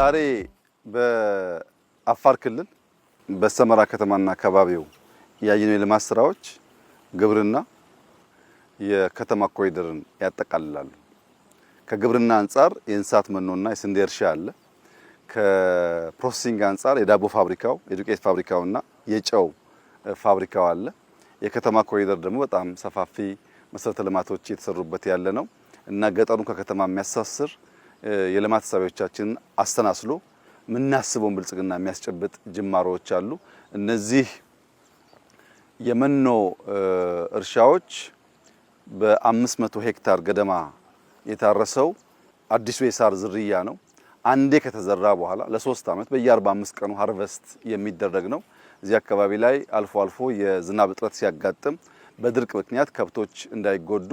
ዛሬ በአፋር ክልል በሰመራ ከተማና አካባቢው ያየነው የልማት ስራዎች ግብርና የከተማ ኮሪደርን ያጠቃልላሉ። ከግብርና አንጻር የእንስሳት መኖና የስንዴ እርሻ አለ። ከፕሮሰሲንግ አንጻር የዳቦ ፋብሪካው፣ የዱቄት ፋብሪካውና የጨው ፋብሪካው አለ። የከተማ ኮሪደር ደግሞ በጣም ሰፋፊ መሰረተ ልማቶች የተሰሩበት ያለ ነው እና ገጠሩን ከከተማ የሚያሳስር የልማት ሀሳቦቻችንን አስተናስሎ ምናስበውን ብልጽግና የሚያስጨብጥ ጅማሮዎች አሉ። እነዚህ የመኖ እርሻዎች በ500 ሄክታር ገደማ የታረሰው አዲሱ የሳር ዝርያ ነው። አንዴ ከተዘራ በኋላ ለ3 ዓመት በየ45 ቀኑ ሃርቨስት የሚደረግ ነው። እዚህ አካባቢ ላይ አልፎ አልፎ የዝናብ እጥረት ሲያጋጥም በድርቅ ምክንያት ከብቶች እንዳይጎዱ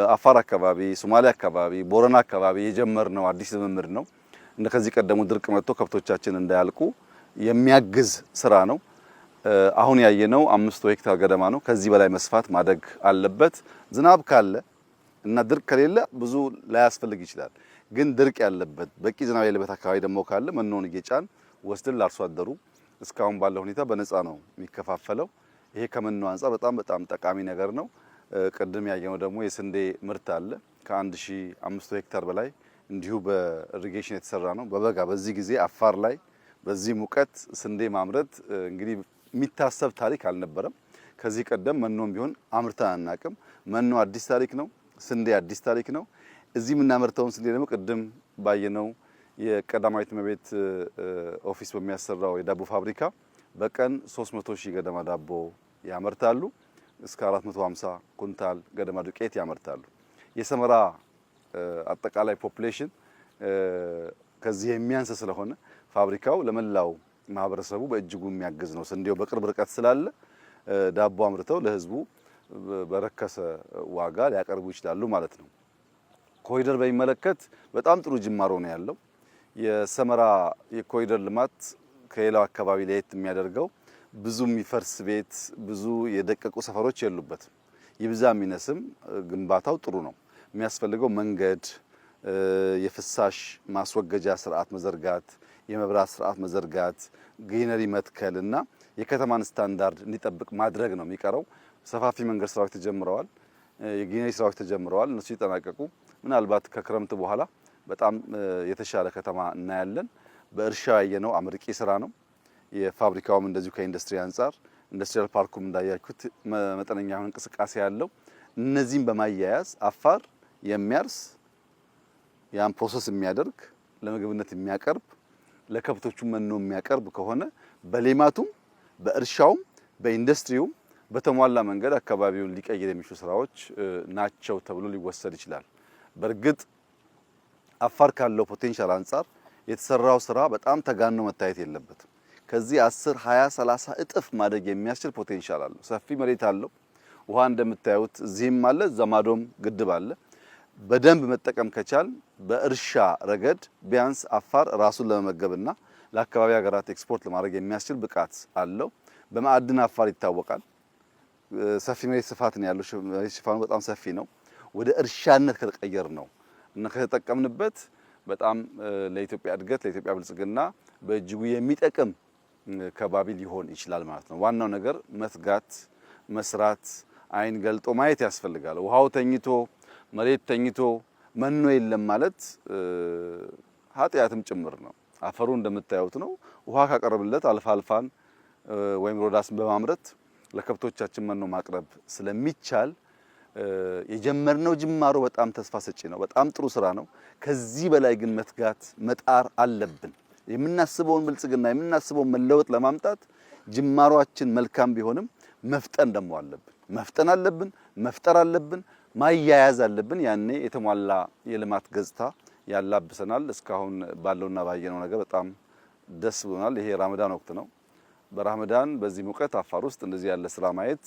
አፋር አካባቢ፣ ሶማሊያ አካባቢ፣ ቦረና አካባቢ የጀመርነው አዲስ ልምምድ ነው። እንደ ከዚህ ቀደሙ ድርቅ መጥቶ ከብቶቻችን እንዳያልቁ የሚያግዝ ስራ ነው። አሁን ያየነው 500 ሄክታር ገደማ ነው። ከዚህ በላይ መስፋት ማደግ አለበት። ዝናብ ካለ እና ድርቅ ከሌለ ብዙ ላያስፈልግ ይችላል። ግን ድርቅ ያለበት በቂ ዝናብ ያለበት አካባቢ ደግሞ ካለ መኖን እየጫን ወስደን ለአርሶ አደሩ እስካሁን ባለው ሁኔታ በነፃ ነው የሚከፋፈለው። ይሄ ከመኖ አንፃር በጣም ጠቃሚ ነገር ነው። ቅድም ያየነው ደግሞ የስንዴ ምርት አለ። ከ1500 ሄክታር በላይ እንዲሁ በኢሪጌሽን የተሰራ ነው። በበጋ በዚህ ጊዜ አፋር ላይ በዚህ ሙቀት ስንዴ ማምረት እንግዲህ የሚታሰብ ታሪክ አልነበረም። ከዚህ ቀደም መኖም ቢሆን አምርተን አናቅም። መኖ አዲስ ታሪክ ነው። ስንዴ አዲስ ታሪክ ነው። እዚህ የምናመርተውን ስንዴ ደግሞ ቅድም ባየነው የቀዳማዊት እመቤት ኦፊስ በሚያሰራው የዳቦ ፋብሪካ በቀን 300 ሺህ ገደማ ዳቦ ያመርታሉ። እስከ 450 ኩንታል ገደማ ዱቄት ያመርታሉ። የሰመራ አጠቃላይ ፖፑሌሽን ከዚህ የሚያንስ ስለሆነ ፋብሪካው ለመላው ማህበረሰቡ በእጅጉ የሚያግዝ ነው። ስንዴው በቅርብ ርቀት ስላለ ዳቦ አምርተው ለህዝቡ በረከሰ ዋጋ ሊያቀርቡ ይችላሉ ማለት ነው። ኮሪደር በሚመለከት በጣም ጥሩ ጅማሮ ነው ያለው። የሰመራ የኮሪደር ልማት ከሌላው አካባቢ ለየት የሚያደርገው ብዙ የሚፈርስ ቤት፣ ብዙ የደቀቁ ሰፈሮች የሉበትም። ይብዛ የሚነስም ግንባታው ጥሩ ነው። የሚያስፈልገው መንገድ፣ የፍሳሽ ማስወገጃ ስርዓት መዘርጋት፣ የመብራት ስርዓት መዘርጋት፣ ግሪነሪ መትከል እና የከተማን ስታንዳርድ እንዲጠብቅ ማድረግ ነው የሚቀረው። ሰፋፊ መንገድ ስራዎች ተጀምረዋል። የግሪነሪ ስራዎች ተጀምረዋል። እነሱ ይጠናቀቁ ምናልባት ከክረምት በኋላ በጣም የተሻለ ከተማ እናያለን። በእርሻ ያየነው አመርቂ ስራ ነው። የፋብሪካውም እንደዚሁ ከኢንዱስትሪ አንጻር ኢንዱስትሪያል ፓርኩም እንዳያችሁት መጠነኛ የሆነ እንቅስቃሴ ያለው። እነዚህም በማያያዝ አፋር የሚያርስ ያን ፕሮሰስ የሚያደርግ ለምግብነት የሚያቀርብ ለከብቶቹ መኖ የሚያቀርብ ከሆነ በሌማቱም በእርሻውም በኢንዱስትሪውም በተሟላ መንገድ አካባቢውን ሊቀይር የሚችሉ ስራዎች ናቸው ተብሎ ሊወሰድ ይችላል። በእርግጥ አፋር ካለው ፖቴንሻል አንጻር የተሰራው ስራ በጣም ተጋኖ መታየት የለበትም። ከዚህ 10፣ 20፣ 30 እጥፍ ማደግ የሚያስችል ፖቴንሻል አለው። ሰፊ መሬት አለው። ውሃ እንደምታዩት እዚህም አለ፣ ዘማዶም ግድብ አለ። በደንብ መጠቀም ከቻል በእርሻ ረገድ ቢያንስ አፋር ራሱን ለመመገብና ለአካባቢ ሀገራት ኤክስፖርት ለማድረግ የሚያስችል ብቃት አለው። በማዕድን አፋር ይታወቃል። ሰፊ መሬት ስፋት ነው ያለው። ሽፋኑ በጣም ሰፊ ነው። ወደ እርሻነት ከተቀየር ነው እና ከተጠቀምንበት በጣም ለኢትዮጵያ እድገት ለኢትዮጵያ ብልጽግና በእጅጉ የሚጠቅም ከባቢ ሊሆን ይችላል ማለት ነው። ዋናው ነገር መትጋት፣ መስራት፣ አይን ገልጦ ማየት ያስፈልጋል። ውሃው ተኝቶ መሬት ተኝቶ መኖ የለም ማለት ኃጢአትም ጭምር ነው። አፈሩ እንደምታዩት ነው። ውሃ ካቀረብለት አልፋልፋን ወይም ሮዳስን በማምረት ለከብቶቻችን መኖ ማቅረብ ስለሚቻል የጀመርነው ጅማሮ በጣም ተስፋ ሰጪ ነው። በጣም ጥሩ ስራ ነው። ከዚህ በላይ ግን መትጋት መጣር አለብን። የምናስበውን ብልጽግና የምናስበውን መለወጥ ለማምጣት ጅማሮአችን መልካም ቢሆንም መፍጠን ደግሞ አለብን። መፍጠን አለብን፣ መፍጠር አለብን፣ ማያያዝ አለብን። ያኔ የተሟላ የልማት ገጽታ ያላብሰናል። እስካሁን ባለውና ባየነው ነገር በጣም ደስ ብሎናል። ይሄ ራመዳን ወቅት ነው። በራመዳን በዚህ ሙቀት አፋር ውስጥ እንደዚህ ያለ ስራ ማየት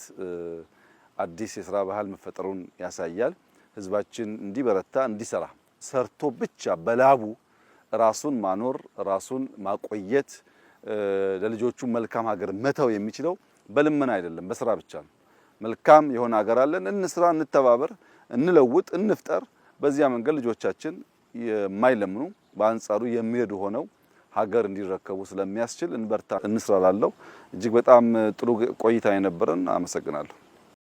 አዲስ የስራ ባህል መፈጠሩን ያሳያል። ህዝባችን እንዲበረታ እንዲሰራ ሰርቶ ብቻ በላቡ ራሱን ማኖር ራሱን ማቆየት ለልጆቹ መልካም ሀገር መተው የሚችለው በልመና አይደለም፣ በስራ ብቻ ነው። መልካም የሆነ ሀገር አለን፣ እንስራ፣ እንተባበር፣ እንለውጥ፣ እንፍጠር። በዚያ መንገድ ልጆቻችን የማይለምኑ በአንጻሩ የሚረዱ ሆነው ሀገር እንዲረከቡ ስለሚያስችል እንበርታ እንስራላለሁ። እጅግ በጣም ጥሩ ቆይታ የነበረን። አመሰግናለሁ።